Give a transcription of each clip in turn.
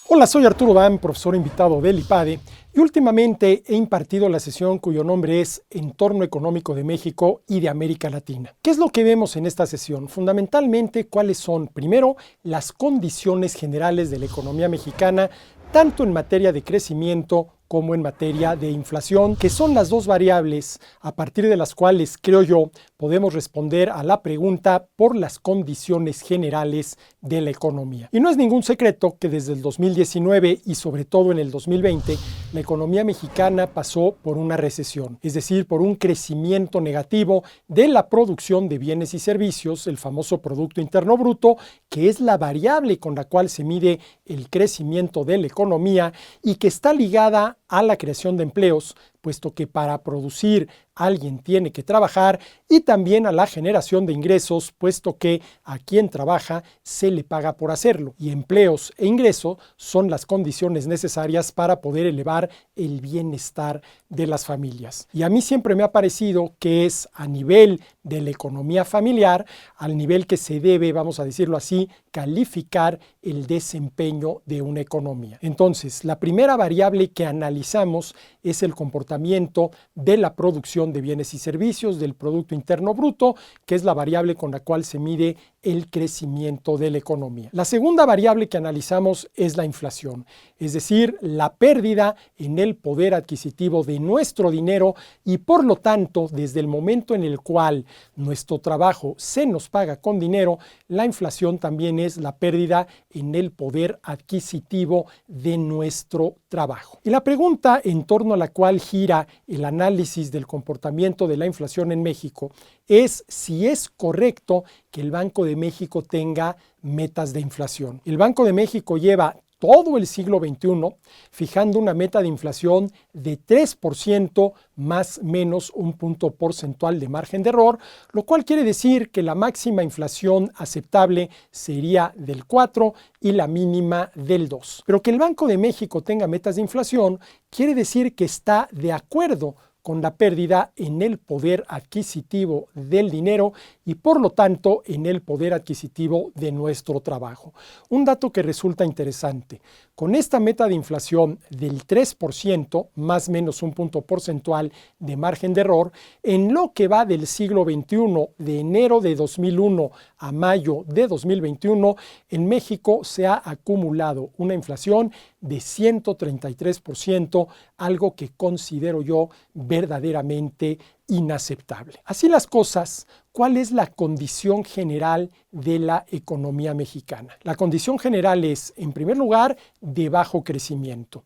Hola, soy Arturo Dam, profesor invitado del IPADE, y últimamente he impartido la sesión cuyo nombre es Entorno Económico de México y de América Latina. ¿Qué es lo que vemos en esta sesión? Fundamentalmente, cuáles son, primero, las condiciones generales de la economía mexicana, tanto en materia de crecimiento como en materia de inflación, que son las dos variables a partir de las cuales, creo yo, podemos responder a la pregunta por las condiciones generales de la economía. Y no es ningún secreto que desde el 2019 y sobre todo en el 2020, la economía mexicana pasó por una recesión, es decir, por un crecimiento negativo de la producción de bienes y servicios, el famoso Producto Interno Bruto, que es la variable con la cual se mide el crecimiento de la economía y que está ligada a la creación de empleos, puesto que para producir alguien tiene que trabajar, y también a la generación de ingresos, puesto que a quien trabaja se le paga por hacerlo. Y empleos e ingreso son las condiciones necesarias para poder elevar el bienestar de las familias. Y a mí siempre me ha parecido que es a nivel de la economía familiar, al nivel que se debe, vamos a decirlo así, calificar el desempeño de una economía. Entonces, la primera variable que analizamos es el comportamiento de la producción de bienes y servicios, del Producto Interno Bruto, que es la variable con la cual se mide el crecimiento de la economía. La segunda variable que analizamos es la inflación, es decir, la pérdida en el poder adquisitivo de nuestro dinero y por lo tanto, desde el momento en el cual nuestro trabajo se nos paga con dinero, la inflación también es la pérdida en el poder adquisitivo de nuestro trabajo. Y la pregunta en torno a la cual gira el análisis del comportamiento de la inflación en México es si es correcto que el Banco de México tenga metas de inflación. El Banco de México lleva todo el siglo XXI fijando una meta de inflación de 3% más menos un punto porcentual de margen de error, lo cual quiere decir que la máxima inflación aceptable sería del 4 y la mínima del 2. Pero que el Banco de México tenga metas de inflación quiere decir que está de acuerdo con la pérdida en el poder adquisitivo del dinero y por lo tanto en el poder adquisitivo de nuestro trabajo. Un dato que resulta interesante, con esta meta de inflación del 3%, más o menos un punto porcentual de margen de error, en lo que va del siglo XXI, de enero de 2001 a mayo de 2021, en México se ha acumulado una inflación de 133%, algo que considero yo verdaderamente inaceptable. Así las cosas, ¿cuál es la condición general de la economía mexicana? La condición general es, en primer lugar, de bajo crecimiento.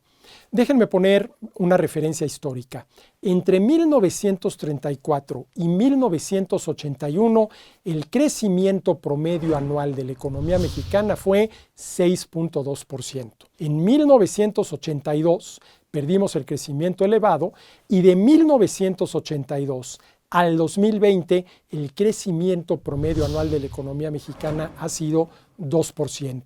Déjenme poner una referencia histórica. Entre 1934 y 1981, el crecimiento promedio anual de la economía mexicana fue 6.2%. En 1982 perdimos el crecimiento elevado y de 1982 al 2020 el crecimiento promedio anual de la economía mexicana ha sido 2%.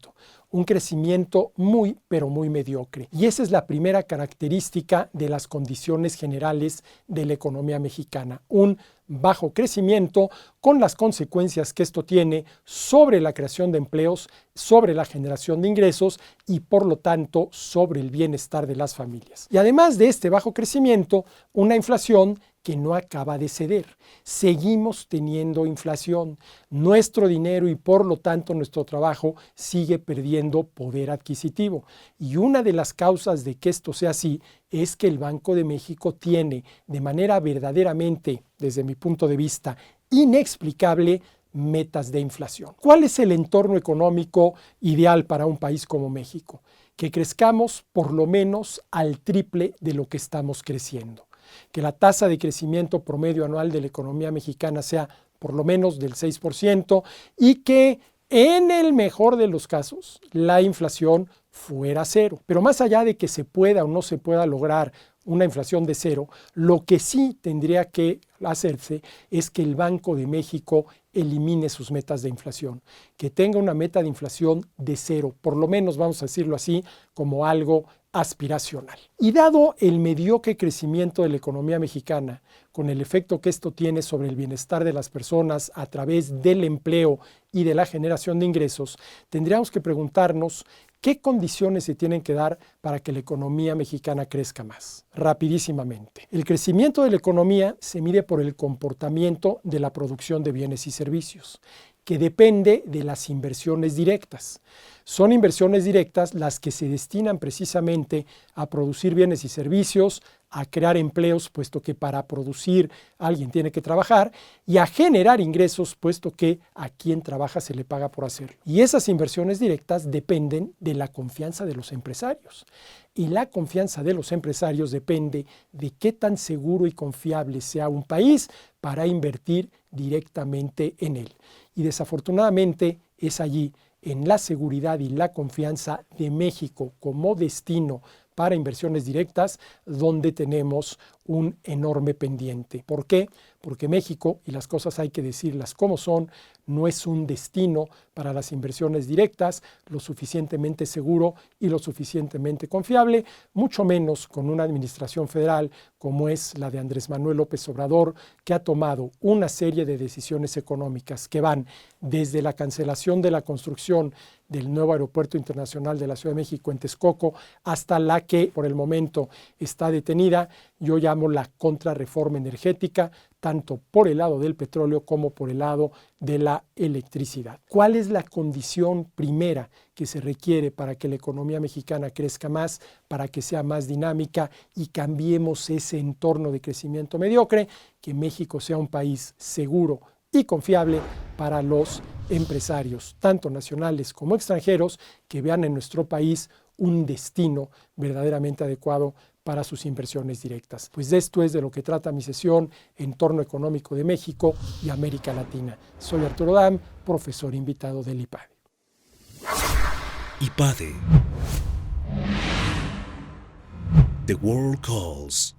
Un crecimiento muy, pero muy mediocre. Y esa es la primera característica de las condiciones generales de la economía mexicana. Un bajo crecimiento con las consecuencias que esto tiene sobre la creación de empleos, sobre la generación de ingresos y por lo tanto sobre el bienestar de las familias. Y además de este bajo crecimiento, una inflación que no acaba de ceder. Seguimos teniendo inflación. Nuestro dinero y por lo tanto nuestro trabajo sigue perdiendo poder adquisitivo. Y una de las causas de que esto sea así es que el Banco de México tiene de manera verdaderamente, desde mi punto de vista, inexplicable, metas de inflación. ¿Cuál es el entorno económico ideal para un país como México? Que crezcamos por lo menos al triple de lo que estamos creciendo. Que la tasa de crecimiento promedio anual de la economía mexicana sea por lo menos del 6% y que en el mejor de los casos la inflación fuera cero. Pero más allá de que se pueda o no se pueda lograr una inflación de cero, lo que sí tendría que hacerse es que el Banco de México elimine sus metas de inflación, que tenga una meta de inflación de cero, por lo menos vamos a decirlo así, como algo aspiracional. Y dado el mediocre crecimiento de la economía mexicana, con el efecto que esto tiene sobre el bienestar de las personas a través del empleo y de la generación de ingresos, tendríamos que preguntarnos qué condiciones se tienen que dar para que la economía mexicana crezca más, rapidísimamente. El crecimiento de la economía se mide por el comportamiento de la producción de bienes y servicios, que depende de las inversiones directas. Son inversiones directas las que se destinan precisamente a producir bienes y servicios, a crear empleos, puesto que para producir alguien tiene que trabajar, y a generar ingresos, puesto que a quien trabaja se le paga por hacerlo. Y esas inversiones directas dependen de la confianza de los empresarios. Y la confianza de los empresarios depende de qué tan seguro y confiable sea un país para invertir directamente en él. Y desafortunadamente es allí, en la seguridad y la confianza de México como destino para inversiones directas, donde tenemos un enorme pendiente. ¿Por qué? Porque México, y las cosas hay que decirlas como son, no es un destino para las inversiones directas lo suficientemente seguro y lo suficientemente confiable, mucho menos con una administración federal como es la de Andrés Manuel López Obrador, que ha tomado una serie de decisiones económicas que van desde la cancelación de la construcción del nuevo aeropuerto internacional de la Ciudad de México en Texcoco hasta la que por el momento está detenida. Yo llamo la contrarreforma energética, tanto por el lado del petróleo como por el lado de la electricidad. ¿Cuál es la condición primera que se requiere para que la economía mexicana crezca más, para que sea más dinámica y cambiemos ese entorno de crecimiento mediocre? Que México sea un país seguro y confiable para los empresarios, tanto nacionales como extranjeros, que vean en nuestro país un destino verdaderamente adecuado para sus inversiones directas. Pues de esto es de lo que trata mi sesión Entorno Económico de México y América Latina. Soy Arturo Dam, profesor invitado del IPADE. IPADE. The World Calls.